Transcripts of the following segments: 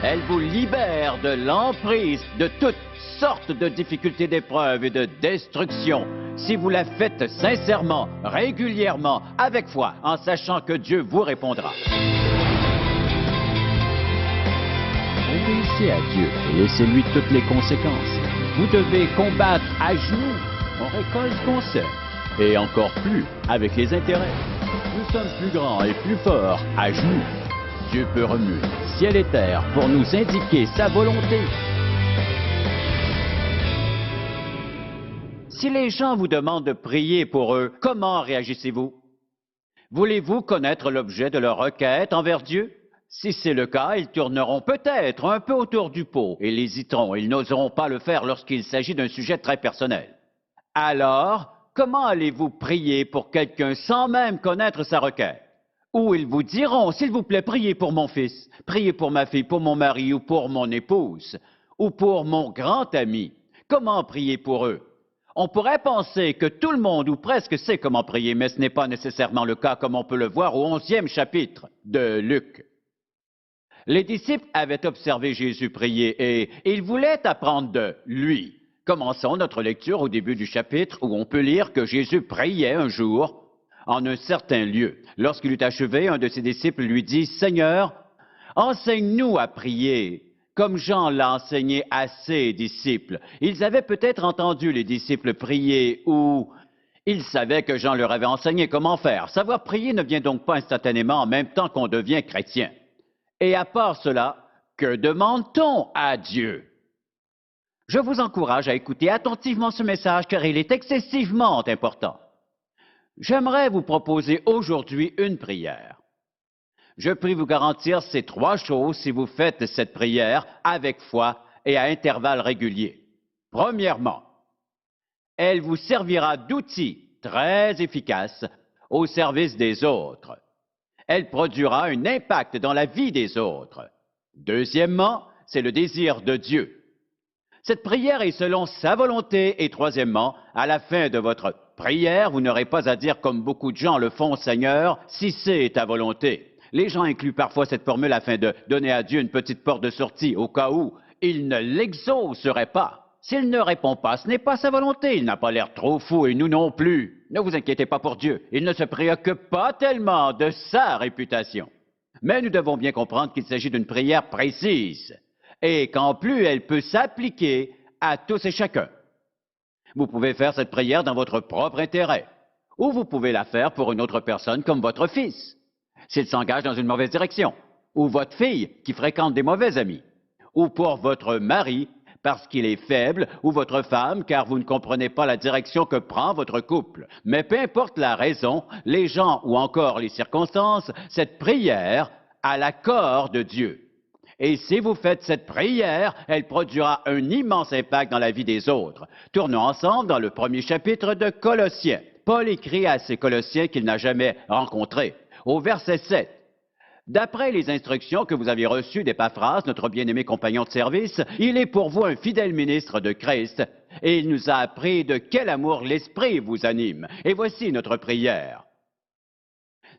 Elle vous libère de l'emprise de toutes sortes de difficultés d'épreuves et de destruction. Si vous la faites sincèrement, régulièrement, avec foi, en sachant que Dieu vous répondra. Obéissez à Dieu et laissez-lui toutes les conséquences. Vous devez combattre à genoux. On récolte ce qu'on sème. Et encore plus avec les intérêts. Nous sommes plus grands et plus forts à genoux. Dieu peut remuer ciel et terre pour nous indiquer sa volonté. Si les gens vous demandent de prier pour eux, comment réagissez-vous? Voulez-vous connaître l'objet de leur requête envers Dieu? Si c'est le cas, ils tourneront peut-être un peu autour du pot et hésiteront. Ils n'oseront pas le faire lorsqu'il s'agit d'un sujet très personnel. Alors, comment allez-vous prier pour quelqu'un sans même connaître sa requête? Ou ils vous diront, s'il vous plaît, priez pour mon fils, priez pour ma fille, pour mon mari ou pour mon épouse, ou pour mon grand ami. Comment prier pour eux? On pourrait penser que tout le monde ou presque sait comment prier, mais ce n'est pas nécessairement le cas, comme on peut le voir au 11e chapitre de Luc. Les disciples avaient observé Jésus prier et ils voulaient apprendre de lui. Commençons notre lecture au début du chapitre où on peut lire que Jésus priait un jour en un certain lieu. Lorsqu'il eut achevé, un de ses disciples lui dit, « Seigneur, enseigne-nous à prier, comme Jean l'a enseigné à ses disciples. » Ils avaient peut-être entendu les disciples prier ou ils savaient que Jean leur avait enseigné comment faire. Savoir prier ne vient donc pas instantanément en même temps qu'on devient chrétien. Et à part cela, que demande-t-on à Dieu? Je vous encourage à écouter attentivement ce message car il est excessivement important. J'aimerais vous proposer aujourd'hui une prière. Je puis vous garantir ces 3 choses si vous faites cette prière avec foi et à intervalles réguliers. Premièrement, elle vous servira d'outil très efficace au service des autres. Elle produira un impact dans la vie des autres. Deuxièmement, c'est le désir de Dieu. Cette prière est selon sa volonté. Et troisièmement, à la fin de votre prière, vous n'aurez pas à dire comme beaucoup de gens le font, Seigneur, si c'est ta volonté. Les gens incluent parfois cette formule afin de donner à Dieu une petite porte de sortie au cas où il ne l'exaucerait pas. S'il ne répond pas, ce n'est pas sa volonté. Il n'a pas l'air trop fou et nous non plus. Ne vous inquiétez pas pour Dieu. Il ne se préoccupe pas tellement de sa réputation. Mais nous devons bien comprendre qu'il s'agit d'une prière précise et qu'en plus, elle peut s'appliquer à tous et chacun. Vous pouvez faire cette prière dans votre propre intérêt ou vous pouvez la faire pour une autre personne comme votre fils, s'il s'engage dans une mauvaise direction, ou votre fille qui fréquente des mauvais amis, ou pour votre mari parce qu'il est faible, ou votre femme, car vous ne comprenez pas la direction que prend votre couple. Mais peu importe la raison, les gens ou encore les circonstances, cette prière a l'accord de Dieu. Et si vous faites cette prière, elle produira un immense impact dans la vie des autres. Tournons ensemble dans le 1er chapitre de Colossiens. Paul écrit à ces Colossiens qu'il n'a jamais rencontrés. Au verset 7. D'après les instructions que vous avez reçues d'Épaphras, notre bien-aimé compagnon de service, il est pour vous un fidèle ministre de Christ, et il nous a appris de quel amour l'Esprit vous anime. Et voici notre prière.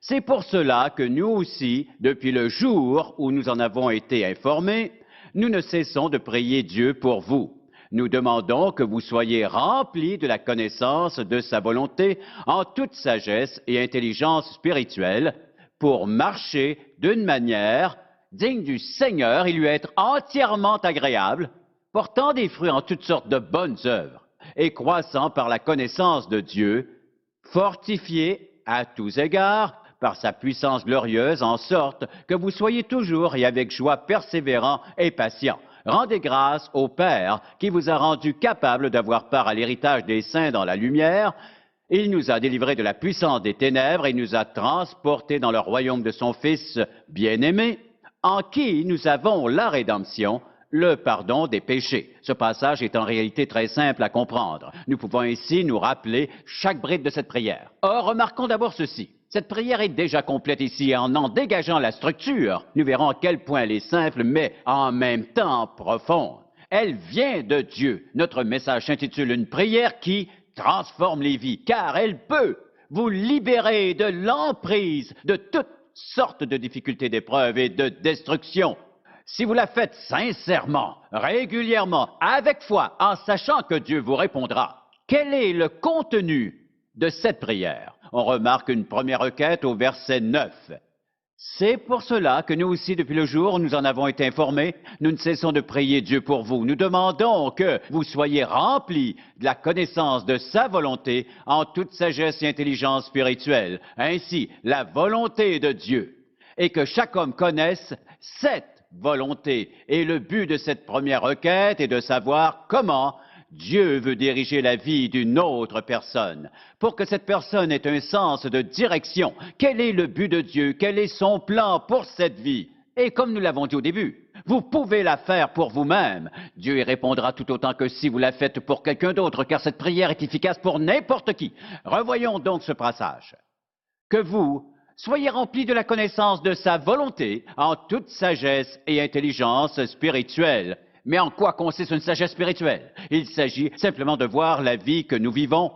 C'est pour cela que nous aussi, depuis le jour où nous en avons été informés, nous ne cessons de prier Dieu pour vous. Nous demandons que vous soyez remplis de la connaissance de sa volonté en toute sagesse et intelligence spirituelle, pour marcher d'une manière digne du Seigneur et lui être entièrement agréable, portant des fruits en toutes sortes de bonnes œuvres et croissant par la connaissance de Dieu, fortifié à tous égards par sa puissance glorieuse, en sorte que vous soyez toujours et avec joie persévérants et patients. Rendez grâce au Père qui vous a rendu capable d'avoir part à l'héritage des saints dans la lumière. Il nous a délivrés de la puissance des ténèbres et nous a transportés dans le royaume de son Fils bien-aimé, en qui nous avons la rédemption, le pardon des péchés. Ce passage est en réalité très simple à comprendre. Nous pouvons ainsi nous rappeler chaque bride de cette prière. Or, remarquons d'abord ceci. Cette prière est déjà complète ici et en dégageant la structure, nous verrons à quel point elle est simple, mais en même temps profonde. Elle vient de Dieu. Notre message s'intitule « Une prière qui transforme les vies », car elle peut vous libérer de l'emprise de toutes sortes de difficultés, d'épreuves et de destruction. Si vous la faites sincèrement, régulièrement, avec foi, en sachant que Dieu vous répondra, quel est le contenu de cette prière? On remarque une première requête au verset 9. C'est pour cela que nous aussi, depuis le jour où nous en avons été informés, nous ne cessons de prier Dieu pour vous. Nous demandons que vous soyez remplis de la connaissance de sa volonté en toute sagesse et intelligence spirituelle. Ainsi, la volonté de Dieu. Et que chaque homme connaisse cette volonté. Et le but de cette première requête est de savoir comment Dieu veut diriger la vie d'une autre personne. Pour que cette personne ait un sens de direction, quel est le but de Dieu? Quel est son plan pour cette vie? Et comme nous l'avons dit au début, vous pouvez la faire pour vous-même. Dieu y répondra tout autant que si vous la faites pour quelqu'un d'autre, car cette prière est efficace pour n'importe qui. Revoyons donc ce passage. Que vous soyez remplis de la connaissance de sa volonté en toute sagesse et intelligence spirituelle. Mais en quoi consiste une sagesse spirituelle? Il s'agit simplement de voir la vie que nous vivons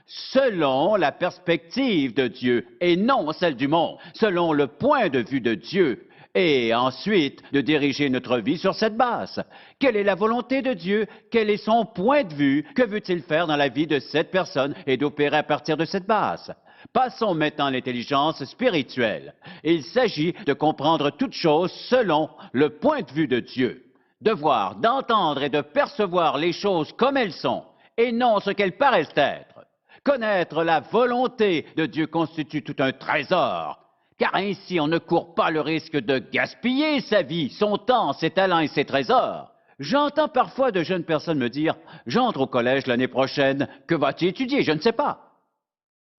selon la perspective de Dieu et non celle du monde, selon le point de vue de Dieu, et ensuite de diriger notre vie sur cette base. Quelle est la volonté de Dieu? Quel est son point de vue? Que veut-il faire dans la vie de cette personne et d'opérer à partir de cette base? Passons maintenant à l'intelligence spirituelle. Il s'agit de comprendre toutes choses selon le point de vue de Dieu. De voir, d'entendre et de percevoir les choses comme elles sont, et non ce qu'elles paraissent être. Connaître la volonté de Dieu constitue tout un trésor, car ainsi on ne court pas le risque de gaspiller sa vie, son temps, ses talents et ses trésors. J'entends parfois de jeunes personnes me dire « J'entre au collège l'année prochaine, que vas-tu étudier? Je ne sais pas. »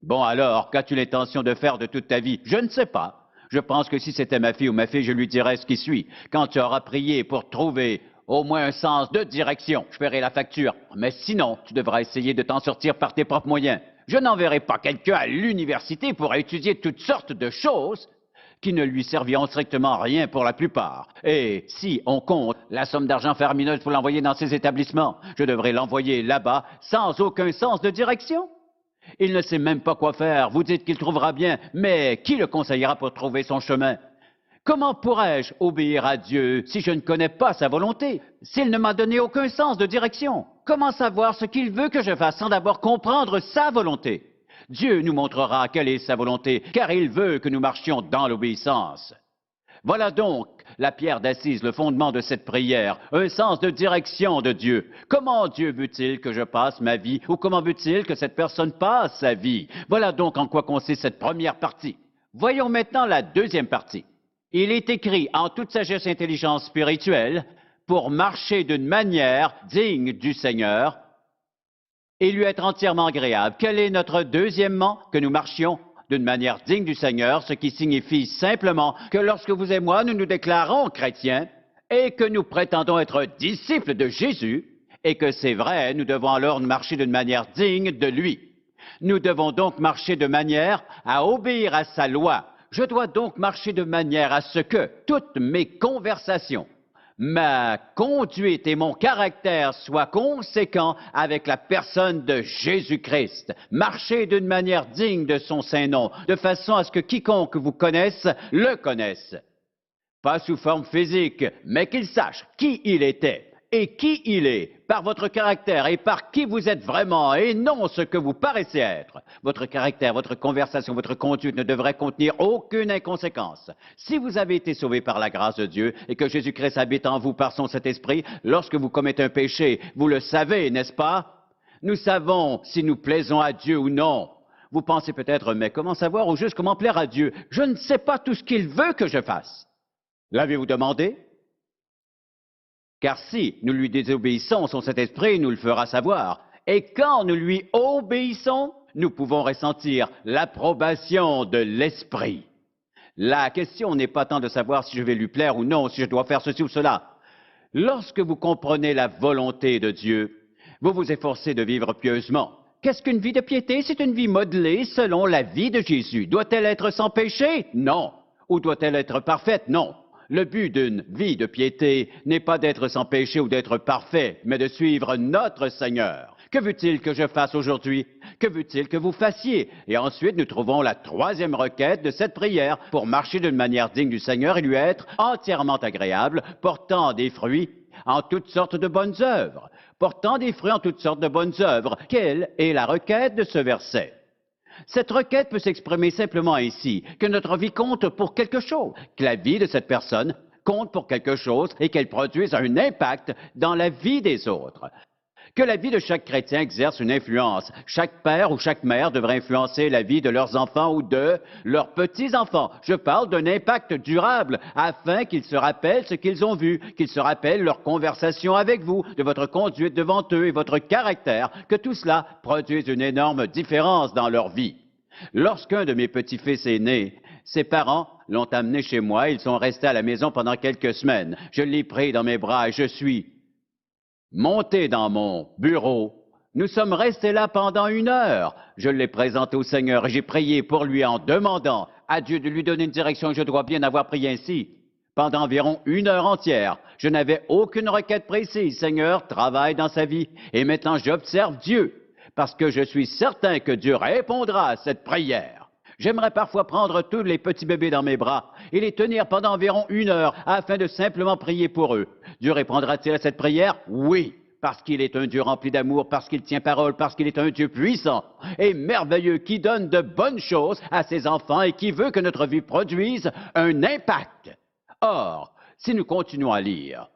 Bon alors, qu'as-tu l'intention de faire de toute ta vie? Je ne sais pas. Je pense que si c'était ma fille ou ma fille, je lui dirais ce qui suit. Quand tu auras prié pour trouver au moins un sens de direction, je paierai la facture. Mais sinon, tu devras essayer de t'en sortir par tes propres moyens. Je n'enverrai pas quelqu'un à l'université pour étudier toutes sortes de choses qui ne lui serviront strictement à rien pour la plupart. Et si on compte la somme d'argent faramineuse pour l'envoyer dans ces établissements, je devrais l'envoyer là-bas sans aucun sens de direction. Il ne sait même pas quoi faire. Vous dites qu'il trouvera bien, mais qui le conseillera pour trouver son chemin? Comment pourrais-je obéir à Dieu si je ne connais pas sa volonté, s'il ne m'a donné aucun sens de direction? Comment savoir ce qu'il veut que je fasse sans d'abord comprendre sa volonté? Dieu nous montrera quelle est sa volonté, car il veut que nous marchions dans l'obéissance. Voilà donc la pierre d'assise, le fondement de cette prière, un sens de direction de Dieu. Comment Dieu veut-il que je passe ma vie ou comment veut-il que cette personne passe sa vie? Voilà donc en quoi consiste cette première partie. Voyons maintenant la deuxième partie. Il est écrit en toute sagesse et intelligence spirituelle pour marcher d'une manière digne du Seigneur et lui être entièrement agréable. Quel est notre deuxièmement? Que nous marchions d'une manière digne du Seigneur, ce qui signifie simplement que lorsque vous et moi, nous nous déclarons chrétiens et que nous prétendons être disciples de Jésus, et que c'est vrai, nous devons alors marcher d'une manière digne de lui. Nous devons donc marcher de manière à obéir à sa loi. Je dois donc marcher de manière à ce que toutes mes conversations, ma conduite et mon caractère soient conséquents avec la personne de Jésus-Christ. Marcher d'une manière digne de son saint nom, de façon à ce que quiconque vous connaisse, le connaisse. Pas sous forme physique, mais qu'il sache qui il était et qui il est, par votre caractère et par qui vous êtes vraiment, et non ce que vous paraissez être. Votre caractère, votre conversation, votre conduite ne devrait contenir aucune inconséquence. Si vous avez été sauvé par la grâce de Dieu et que Jésus-Christ habite en vous par son Saint-Esprit, lorsque vous commettez un péché, vous le savez, n'est-ce pas? Nous savons si nous plaisons à Dieu ou non. Vous pensez peut-être, mais comment savoir au juste comment plaire à Dieu? Je ne sais pas tout ce qu'il veut que je fasse. L'avez-vous demandé? Car si nous lui désobéissons, son Saint-Esprit nous le fera savoir. Et quand nous lui obéissons, nous pouvons ressentir l'approbation de l'Esprit. La question n'est pas tant de savoir si je vais lui plaire ou non, si je dois faire ceci ou cela. Lorsque vous comprenez la volonté de Dieu, vous vous efforcez de vivre pieusement. Qu'est-ce qu'une vie de piété? C'est une vie modelée selon la vie de Jésus. Doit-elle être sans péché? Non. Ou doit-elle être parfaite? Non. Le but d'une vie de piété n'est pas d'être sans péché ou d'être parfait, mais de suivre notre Seigneur. Que veut-il que je fasse aujourd'hui? Que veut-il que vous fassiez? Et ensuite, nous trouvons la troisième requête de cette prière pour marcher d'une manière digne du Seigneur et lui être entièrement agréable, portant des fruits en toutes sortes de bonnes œuvres. Portant des fruits en toutes sortes de bonnes œuvres. Quelle est la requête de ce verset? Cette requête peut s'exprimer simplement ainsi, que notre vie compte pour quelque chose, que la vie de cette personne compte pour quelque chose et qu'elle produise un impact dans la vie des autres. Que la vie de chaque chrétien exerce une influence. Chaque père ou chaque mère devrait influencer la vie de leurs enfants ou de leurs petits-enfants. Je parle d'un impact durable afin qu'ils se rappellent ce qu'ils ont vu, qu'ils se rappellent leur conversation avec vous, de votre conduite devant eux et votre caractère, que tout cela produise une énorme différence dans leur vie. Lorsqu'un de mes petits-fils est né, ses parents l'ont amené chez moi, ils sont restés à la maison pendant quelques semaines. Je l'ai pris dans mes bras et je suis monté dans mon bureau. Nous sommes restés là pendant 1 heure. Je l'ai présenté au Seigneur et j'ai prié pour lui en demandant à Dieu de lui donner une direction. Je dois bien avoir prié ainsi pendant environ 1 heure entière. Je n'avais aucune requête précise. Seigneur, travaille dans sa vie. Et maintenant, j'observe Dieu parce que je suis certain que Dieu répondra à cette prière. J'aimerais parfois prendre tous les petits bébés dans mes bras et les tenir pendant environ 1 heure afin de simplement prier pour eux. Dieu répondra-t-il à cette prière? Oui, parce qu'il est un Dieu rempli d'amour, parce qu'il tient parole, parce qu'il est un Dieu puissant et merveilleux qui donne de bonnes choses à ses enfants et qui veut que notre vie produise un impact. Or, si nous continuons à lire,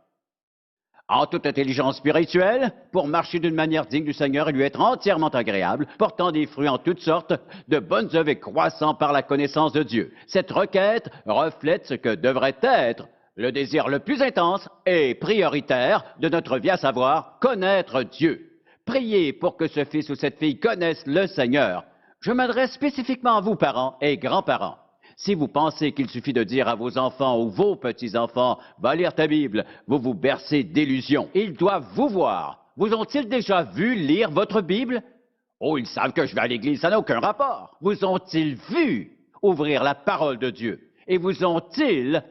en toute intelligence spirituelle, pour marcher d'une manière digne du Seigneur et lui être entièrement agréable, portant des fruits en toutes sortes, de bonnes œuvres et croissant par la connaissance de Dieu. Cette requête reflète ce que devrait être le désir le plus intense et prioritaire de notre vie, à savoir connaître Dieu. Priez pour que ce fils ou cette fille connaisse le Seigneur. Je m'adresse spécifiquement à vous, parents et grands-parents. Si vous pensez qu'il suffit de dire à vos enfants ou vos petits-enfants « Va lire ta Bible », vous vous bercez d'illusions. Ils doivent vous voir. Vous ont-ils déjà vu lire votre Bible? Oh, ils savent que je vais à l'église, ça n'a aucun rapport. Vous ont-ils vu ouvrir la parole de Dieu? Et vous ont-ils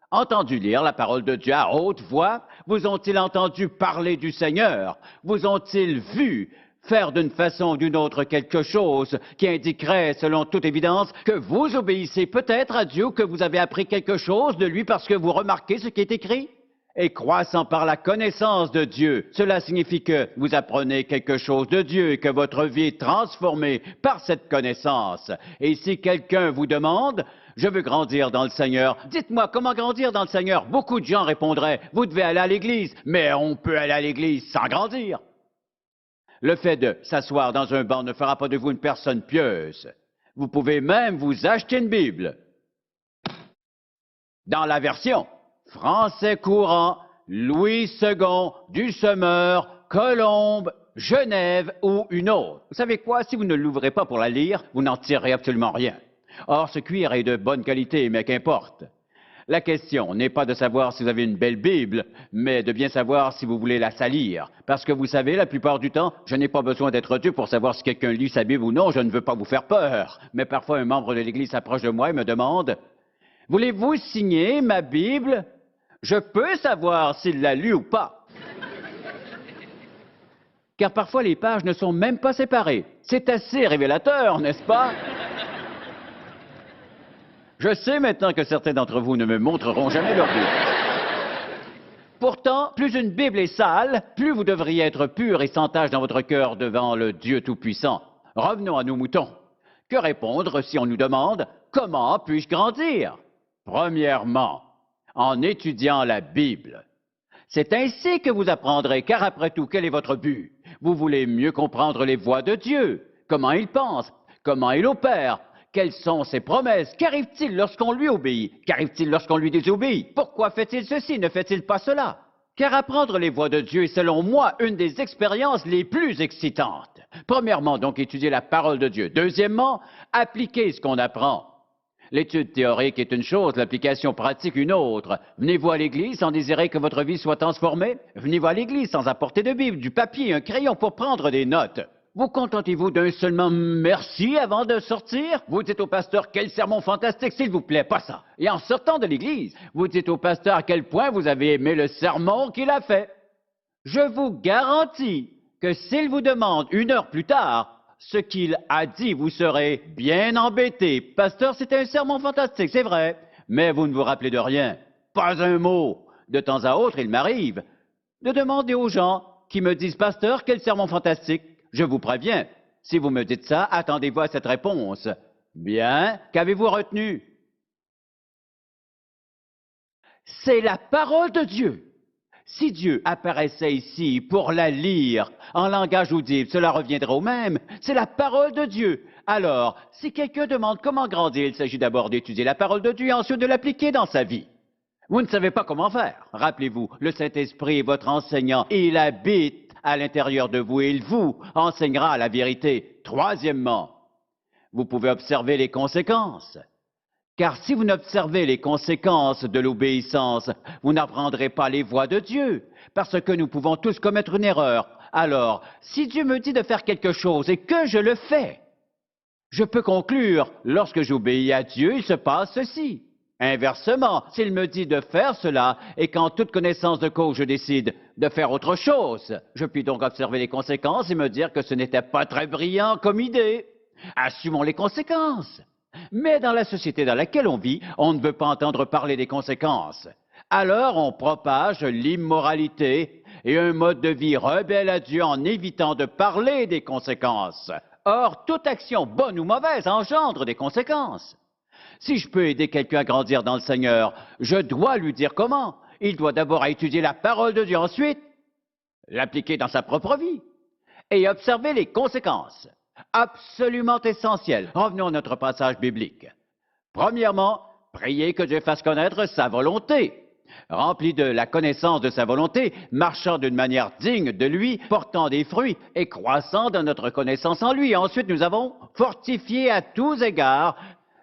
entendu lire la parole de Dieu à haute voix? Vous ont-ils entendu parler du Seigneur? Vous ont-ils vu faire d'une façon ou d'une autre quelque chose qui indiquerait, selon toute évidence, que vous obéissez peut-être à Dieu ou que vous avez appris quelque chose de lui parce que vous remarquez ce qui est écrit? Et croissant par la connaissance de Dieu, cela signifie que vous apprenez quelque chose de Dieu et que votre vie est transformée par cette connaissance. Et si quelqu'un vous demande « Je veux grandir dans le Seigneur », dites-moi comment grandir dans le Seigneur. Beaucoup de gens répondraient « Vous devez aller à l'église », mais on peut aller à l'église sans grandir. Le fait de s'asseoir dans un banc ne fera pas de vous une personne pieuse. Vous pouvez même vous acheter une Bible. Dans la version français courant, Louis II, du Semeur, Colombe, Genève ou une autre. Vous savez quoi? Si vous ne l'ouvrez pas pour la lire, vous n'en tirerez absolument rien. Or, ce cuir est de bonne qualité, mais qu'importe. La question n'est pas de savoir si vous avez une belle Bible, mais de bien savoir si vous voulez la salir. Parce que vous savez, la plupart du temps, je n'ai pas besoin d'être Dieu pour savoir si quelqu'un lit sa Bible ou non, je ne veux pas vous faire peur. Mais parfois, un membre de l'Église s'approche de moi et me demande « Voulez-vous signer ma Bible? Je peux savoir s'il l'a lu ou pas. » Car parfois, les pages ne sont même pas séparées. C'est assez révélateur, n'est-ce pas? Je sais maintenant que certains d'entre vous ne me montreront jamais leur Bible. Pourtant, plus une Bible est sale, plus vous devriez être pur et sans tache dans votre cœur devant le Dieu Tout-Puissant. Revenons à nos moutons. Que répondre si on nous demande « Comment puis-je grandir ?» Premièrement, en étudiant la Bible. C'est ainsi que vous apprendrez, car après tout, quel est votre but? Vous voulez mieux comprendre les voies de Dieu, comment il pense, comment il opère. Quelles sont ses promesses? Qu'arrive-t-il lorsqu'on lui obéit? Qu'arrive-t-il lorsqu'on lui désobéit? Pourquoi fait-il ceci? Ne fait-il pas cela? Car apprendre les voies de Dieu est, selon moi, une des expériences les plus excitantes. Premièrement, donc, étudier la parole de Dieu. Deuxièmement, appliquer ce qu'on apprend. L'étude théorique est une chose, l'application pratique une autre. Venez-vous à l'église sans désirer que votre vie soit transformée? Venez-vous à l'église sans apporter de Bible, du papier, un crayon pour prendre des notes? Vous contentez-vous d'un seulement merci avant de sortir? Vous dites au pasteur quel sermon fantastique, s'il vous plaît, pas ça. Et en sortant de l'église, vous dites au pasteur à quel point vous avez aimé le sermon qu'il a fait. Je vous garantis que s'il vous demande 1 heure plus tard ce qu'il a dit, vous serez bien embêté. Pasteur, c'était un sermon fantastique, c'est vrai, mais vous ne vous rappelez de rien. Pas un mot. De temps à autre, il m'arrive de demander aux gens qui me disent, pasteur, quel sermon fantastique. Je vous préviens, si vous me dites ça, attendez-vous à cette réponse. Bien, qu'avez-vous retenu? C'est la parole de Dieu. Si Dieu apparaissait ici pour la lire en langage audible, cela reviendrait au même. C'est la parole de Dieu. Alors, si quelqu'un demande comment grandir, il s'agit d'abord d'étudier la parole de Dieu et ensuite de l'appliquer dans sa vie. Vous ne savez pas comment faire. Rappelez-vous, le Saint-Esprit est votre enseignant et il habite à l'intérieur de vous et il vous enseignera la vérité. Troisièmement, vous pouvez observer les conséquences. Car si vous n'observez les conséquences de l'obéissance, vous n'apprendrez pas les voies de Dieu, parce que nous pouvons tous commettre une erreur. Alors, si Dieu me dit de faire quelque chose et que je le fais, je peux conclure, lorsque j'obéis à Dieu, il se passe ceci. Inversement, s'il me dit de faire cela et qu'en toute connaissance de cause je décide de faire autre chose, je puis donc observer les conséquences et me dire que ce n'était pas très brillant comme idée. Assumons les conséquences. Mais dans la société dans laquelle on vit, on ne veut pas entendre parler des conséquences. Alors on propage l'immoralité et un mode de vie rebelle à Dieu en évitant de parler des conséquences. Or, toute action, bonne ou mauvaise, engendre des conséquences. Si je peux aider quelqu'un à grandir dans le Seigneur, je dois lui dire comment. Il doit d'abord étudier la parole de Dieu, ensuite l'appliquer dans sa propre vie et observer les conséquences. Absolument essentiel. Revenons à notre passage biblique. Premièrement, priez que Dieu fasse connaître sa volonté. Rempli de la connaissance de sa volonté, marchant d'une manière digne de lui, portant des fruits et croissant dans notre connaissance en lui. Ensuite, nous avons fortifié à tous égards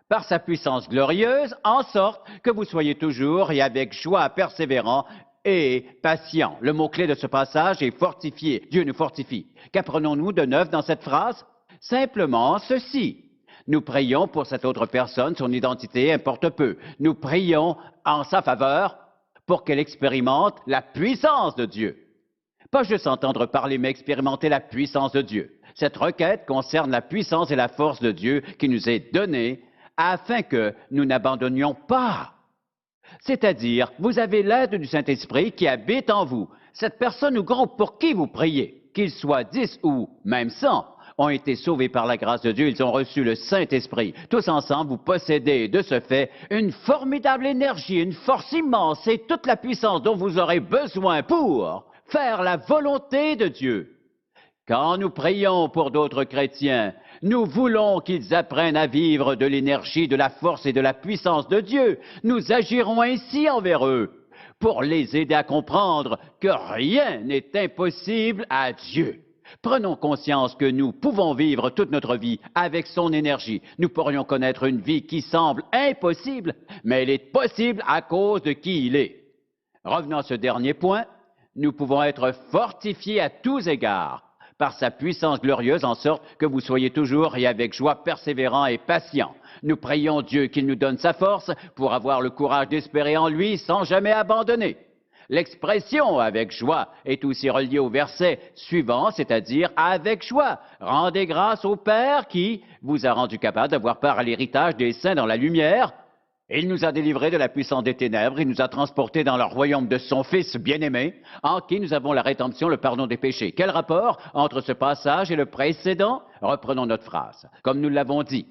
par sa puissance glorieuse, en sorte que vous soyez toujours et avec joie persévérants et patient. Le mot-clé de ce passage est fortifié. Dieu nous fortifie. Qu'apprenons-nous de neuf dans cette phrase? Simplement ceci. Nous prions pour cette autre personne, son identité importe peu. Nous prions en sa faveur pour qu'elle expérimente la puissance de Dieu. Pas juste entendre parler, mais expérimenter la puissance de Dieu. Cette requête concerne la puissance et la force de Dieu qui nous est donnée afin que nous n'abandonnions pas. C'est-à-dire, vous avez l'aide du Saint-Esprit qui habite en vous. Cette personne ou groupe pour qui vous priez, qu'ils soient 10 ou même 100, ont été sauvés par la grâce de Dieu, ils ont reçu le Saint-Esprit. Tous ensemble, vous possédez de ce fait une formidable énergie, une force immense et toute la puissance dont vous aurez besoin pour faire la volonté de Dieu. Quand nous prions pour d'autres chrétiens, nous voulons qu'ils apprennent à vivre de l'énergie, de la force et de la puissance de Dieu. Nous agirons ainsi envers eux pour les aider à comprendre que rien n'est impossible à Dieu. Prenons conscience que nous pouvons vivre toute notre vie avec son énergie. Nous pourrions connaître une vie qui semble impossible, mais elle est possible à cause de qui il est. Revenons à ce dernier point. Nous pouvons être fortifiés à tous égards par sa puissance glorieuse, en sorte que vous soyez toujours et avec joie persévérants et patients. Nous prions Dieu qu'il nous donne sa force pour avoir le courage d'espérer en lui sans jamais abandonner. L'expression « avec joie » est aussi reliée au verset suivant, c'est-à-dire « avec joie ». Rendez grâce au Père qui vous a rendu capable d'avoir part à l'héritage des saints dans la lumière. Il nous a délivrés de la puissance des ténèbres, il nous a transportés dans le royaume de son Fils bien-aimé, en qui nous avons la rédemption, le pardon des péchés. Quel rapport entre ce passage et le précédent? Reprenons notre phrase. Comme nous l'avons dit,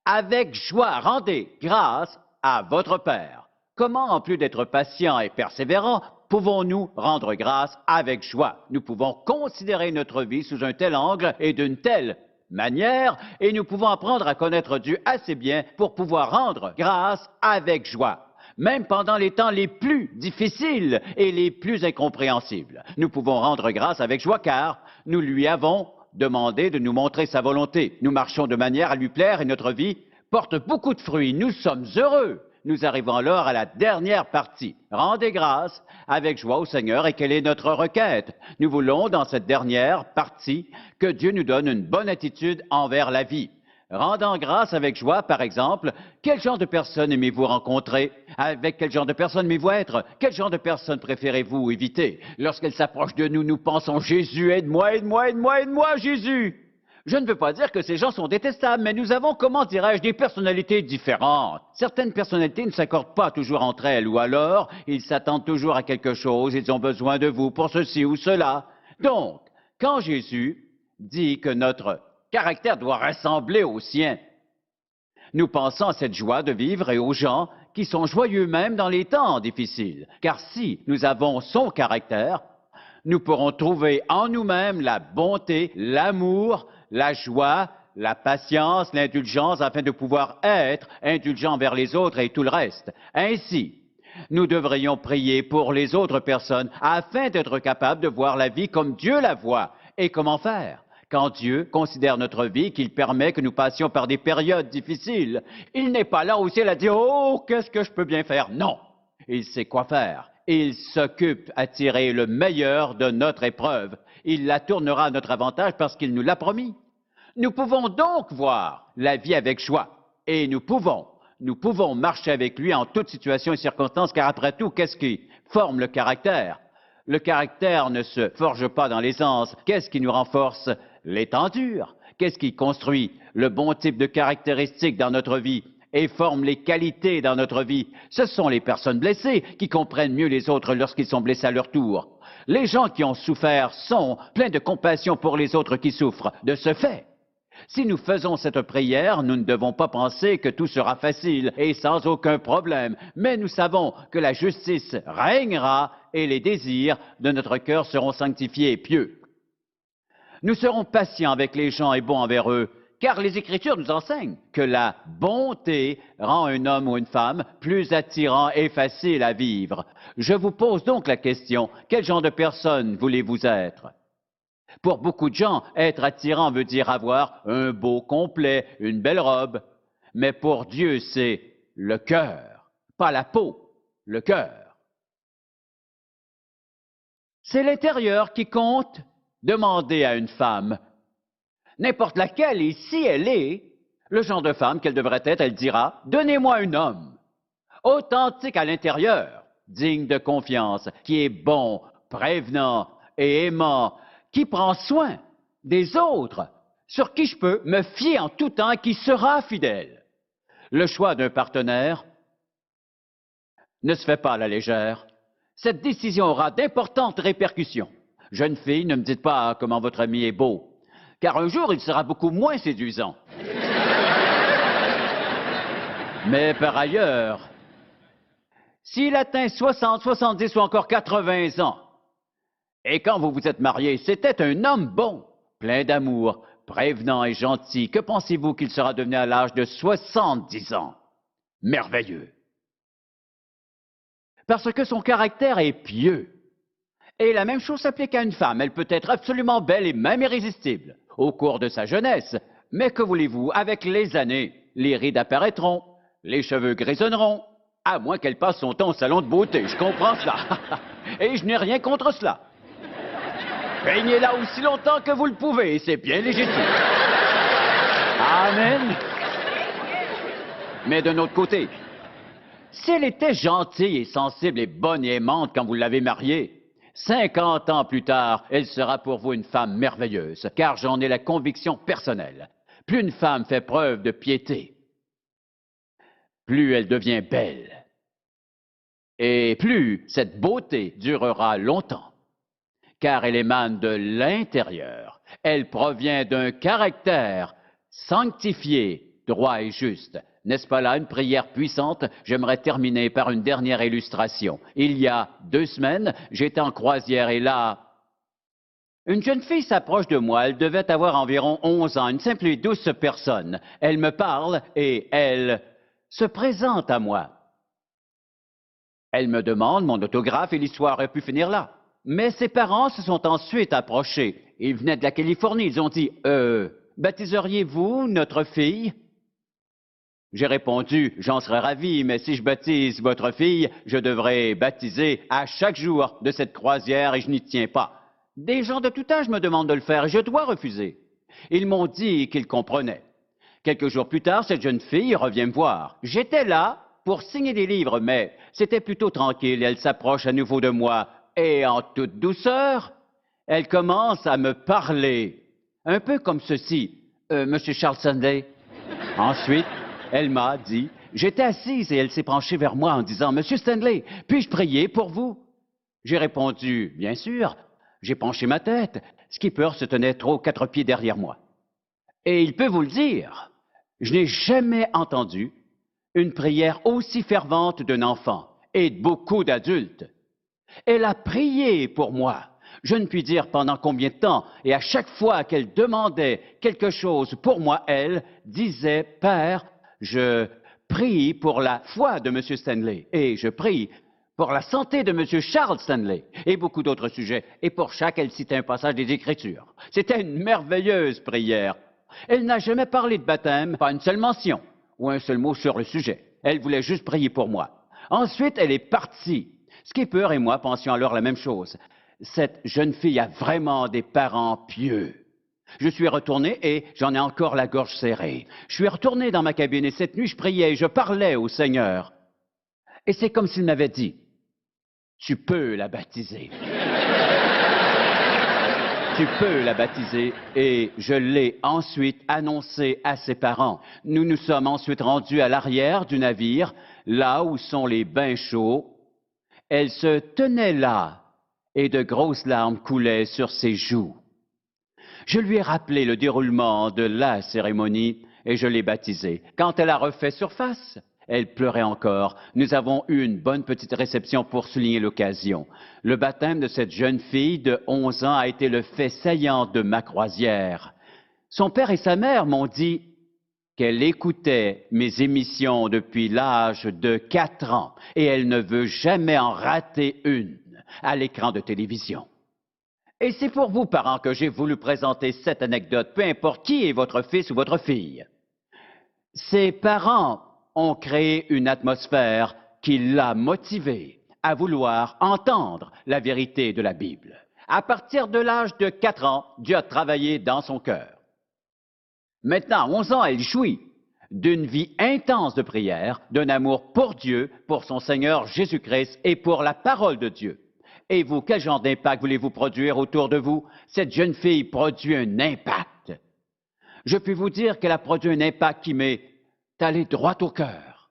avec joie, rendez grâce à votre Père. Comment, en plus d'être patients et persévérants, pouvons-nous rendre grâce avec joie? Nous pouvons considérer notre vie sous un tel angle et d'une telle manière, et nous pouvons apprendre à connaître Dieu assez bien pour pouvoir rendre grâce avec joie, même pendant les temps les plus difficiles et les plus incompréhensibles. Nous pouvons rendre grâce avec joie car nous lui avons demandé de nous montrer sa volonté. Nous marchons de manière à lui plaire et notre vie porte beaucoup de fruits. Nous sommes heureux. Nous arrivons alors à la dernière partie. Rendez grâce avec joie au Seigneur et quelle est notre requête? Nous voulons, dans cette dernière partie, que Dieu nous donne une bonne attitude envers la vie. Rendant grâce avec joie, par exemple, quel genre de personne aimez-vous rencontrer? Avec quel genre de personne aimez-vous être? Quel genre de personne préférez-vous éviter? Lorsqu'elle s'approche de nous, nous pensons, Jésus, aide-moi, aide-moi, aide-moi, aide-moi, Jésus! Je ne veux pas dire que ces gens sont détestables, mais nous avons, comment dirais-je, des personnalités différentes. Certaines personnalités ne s'accordent pas toujours entre elles, ou alors ils s'attendent toujours à quelque chose, ils ont besoin de vous pour ceci ou cela. Donc, quand Jésus dit que notre caractère doit ressembler au sien, nous pensons à cette joie de vivre et aux gens qui sont joyeux même dans les temps difficiles. Car si nous avons son caractère, nous pourrons trouver en nous-mêmes la bonté, l'amour, la joie, la patience, l'indulgence, afin de pouvoir être indulgents vers les autres et tout le reste. Ainsi, nous devrions prier pour les autres personnes afin d'être capables de voir la vie comme Dieu la voit. Et comment faire? Quand Dieu considère notre vie, qu'il permet que nous passions par des périodes difficiles, il n'est pas là au ciel à dire « Oh, qu'est-ce que je peux bien faire ?» Non, il sait quoi faire. Il s'occupe à tirer le meilleur de notre épreuve. Il la tournera à notre avantage parce qu'il nous l'a promis. Nous pouvons donc voir la vie avec joie et nous pouvons marcher avec lui en toute situation et circonstance, car après tout, qu'est-ce qui forme le caractère? Le caractère ne se forge pas dans l'aisance. Qu'est-ce qui nous renforce? L'étendure. Qu'est-ce qui construit le bon type de caractéristiques dans notre vie et forme les qualités dans notre vie? Ce sont les personnes blessées qui comprennent mieux les autres lorsqu'ils sont blessés à leur tour. Les gens qui ont souffert sont pleins de compassion pour les autres qui souffrent. De ce fait, si nous faisons cette prière, nous ne devons pas penser que tout sera facile et sans aucun problème, mais nous savons que la justice régnera et les désirs de notre cœur seront sanctifiés et pieux. Nous serons patients avec les gens et bons envers eux, car les Écritures nous enseignent que la bonté rend un homme ou une femme plus attirant et facile à vivre. Je vous pose donc la question, quel genre de personne voulez-vous être? Pour beaucoup de gens, être attirant veut dire avoir un beau complet, une belle robe. Mais pour Dieu, c'est le cœur, pas la peau, le cœur. C'est l'intérieur qui compte. Demandez à une femme, n'importe laquelle, et si elle est le genre de femme qu'elle devrait être, elle dira, donnez-moi un homme, authentique à l'intérieur, digne de confiance, qui est bon, prévenant et aimant, qui prend soin des autres, sur qui je peux me fier en tout temps, qui sera fidèle. Le choix d'un partenaire ne se fait pas à la légère. Cette décision aura d'importantes répercussions. Jeune fille, ne me dites pas comment votre ami est beau, car un jour il sera beaucoup moins séduisant. Mais par ailleurs, s'il atteint 60, 70 ou encore 80 ans, et quand vous vous êtes marié, c'était un homme bon, plein d'amour, prévenant et gentil, que pensez-vous qu'il sera devenu à l'âge de 70 ans? Merveilleux. Parce que son caractère est pieux. Et la même chose s'applique à une femme. Elle peut être absolument belle et même irrésistible au cours de sa jeunesse. Mais que voulez-vous, avec les années, les rides apparaîtront, les cheveux grisonneront, à moins qu'elle passe son temps au salon de beauté. Je comprends cela. Et je n'ai rien contre cela. Peignez là aussi longtemps que vous le pouvez, c'est bien légitime. Amen. Mais d'un autre côté, si elle était gentille et sensible et bonne et aimante quand vous l'avez mariée, 50 ans plus tard, elle sera pour vous une femme merveilleuse, car j'en ai la conviction personnelle. Plus une femme fait preuve de piété, plus elle devient belle. Et plus cette beauté durera longtemps, car elle émane de l'intérieur. Elle provient d'un caractère sanctifié, droit et juste. N'est-ce pas là une prière puissante? J'aimerais terminer par une dernière illustration. Il y a 2 semaines, j'étais en croisière et là, une jeune fille s'approche de moi. Elle devait avoir environ 11 ans, une simple et douce personne. Elle me parle et elle se présente à moi. Elle me demande mon autographe et l'histoire aurait pu finir là. Mais ses parents se sont ensuite approchés. Ils venaient de la Californie. Ils ont dit, baptiseriez-vous notre fille? J'ai répondu, j'en serais ravi, mais si je baptise votre fille, je devrais baptiser à chaque jour de cette croisière et je n'y tiens pas. Des gens de tout âge me demandent de le faire et je dois refuser. Ils m'ont dit qu'ils comprenaient. Quelques jours plus tard, cette jeune fille revient me voir. J'étais là pour signer des livres, mais c'était plutôt tranquille. Elle s'approche à nouveau de moi et en toute douceur, elle commence à me parler, un peu comme ceci. Monsieur Charles Stanley. Ensuite, elle m'a dit, j'étais assise et elle s'est penchée vers moi en disant, Monsieur Stanley, puis-je prier pour vous? J'ai répondu, bien sûr. J'ai penché ma tête. Skipper se tenait 3 ou 4 pieds derrière moi. Et il peut vous le dire, je n'ai jamais entendu une prière aussi fervente d'un enfant et de beaucoup d'adultes. Elle a prié pour moi. Je ne puis dire pendant combien de temps, et à chaque fois qu'elle demandait quelque chose pour moi, elle disait, Père, je prie pour la foi de M. Stanley, et je prie pour la santé de M. Charles Stanley, et beaucoup d'autres sujets. Et pour chaque, elle citait un passage des Écritures. C'était une merveilleuse prière. Elle n'a jamais parlé de baptême, pas une seule mention, ou un seul mot sur le sujet. Elle voulait juste prier pour moi. Ensuite, elle est partie. Skipper et moi pensions alors la même chose. Cette jeune fille a vraiment des parents pieux. Je suis retourné et j'en ai encore la gorge serrée. Je suis retourné dans ma cabine et cette nuit, je priais et je parlais au Seigneur. Et c'est comme s'il m'avait dit, tu peux la baptiser. Tu peux la baptiser. Et je l'ai ensuite annoncé à ses parents. Nous nous sommes ensuite rendus à l'arrière du navire, là où sont les bains chauds. Elle se tenait là et de grosses larmes coulaient sur ses joues. Je lui ai rappelé le déroulement de la cérémonie et je l'ai baptisée. Quand elle a refait surface, elle pleurait encore. Nous avons eu une bonne petite réception pour souligner l'occasion. Le baptême de cette jeune fille de 11 ans a été le fait saillant de ma croisière. Son père et sa mère m'ont dit qu'elle écoutait mes émissions depuis l'âge de 4 ans et elle ne veut jamais en rater une à l'écran de télévision. Et c'est pour vous, parents, que j'ai voulu présenter cette anecdote, peu importe qui est votre fils ou votre fille. Ses parents ont créé une atmosphère qui l'a motivé à vouloir entendre la vérité de la Bible. À partir de l'âge de 4 ans, Dieu a travaillé dans son cœur. Maintenant, à 11 ans, elle jouit d'une vie intense de prière, d'un amour pour Dieu, pour son Seigneur Jésus-Christ et pour la parole de Dieu. Et vous, quel genre d'impact voulez-vous produire autour de vous? Cette jeune fille produit un impact. Je puis vous dire qu'elle a produit un impact qui m'est allé droit au cœur.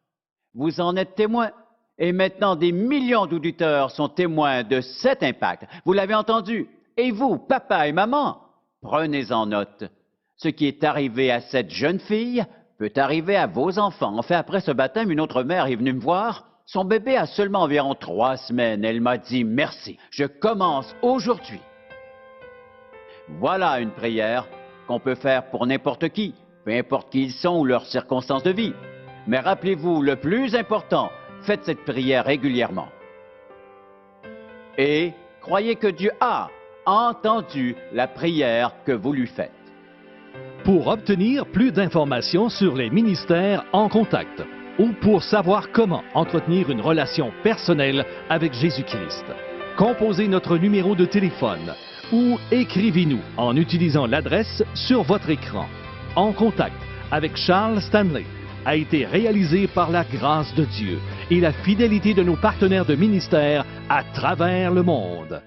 Vous en êtes témoin. Et maintenant, des millions d'auditeurs sont témoins de cet impact. Vous l'avez entendu. Et vous, papa et maman, prenez-en note. Ce qui est arrivé à cette jeune fille peut arriver à vos enfants. En fait, après ce baptême, une autre mère est venue me voir. Son bébé a seulement environ 3 semaines. Elle m'a dit « Merci, je commence aujourd'hui ». Voilà une prière qu'on peut faire pour n'importe qui, peu importe qui ils sont ou leurs circonstances de vie. Mais rappelez-vous, le plus important, faites cette prière régulièrement. Et croyez que Dieu a entendu la prière que vous lui faites. Pour obtenir plus d'informations sur les ministères en contact ou pour savoir comment entretenir une relation personnelle avec Jésus-Christ, composez notre numéro de téléphone ou écrivez-nous en utilisant l'adresse sur votre écran. En contact avec Charles Stanley a été réalisé par la grâce de Dieu et la fidélité de nos partenaires de ministère à travers le monde.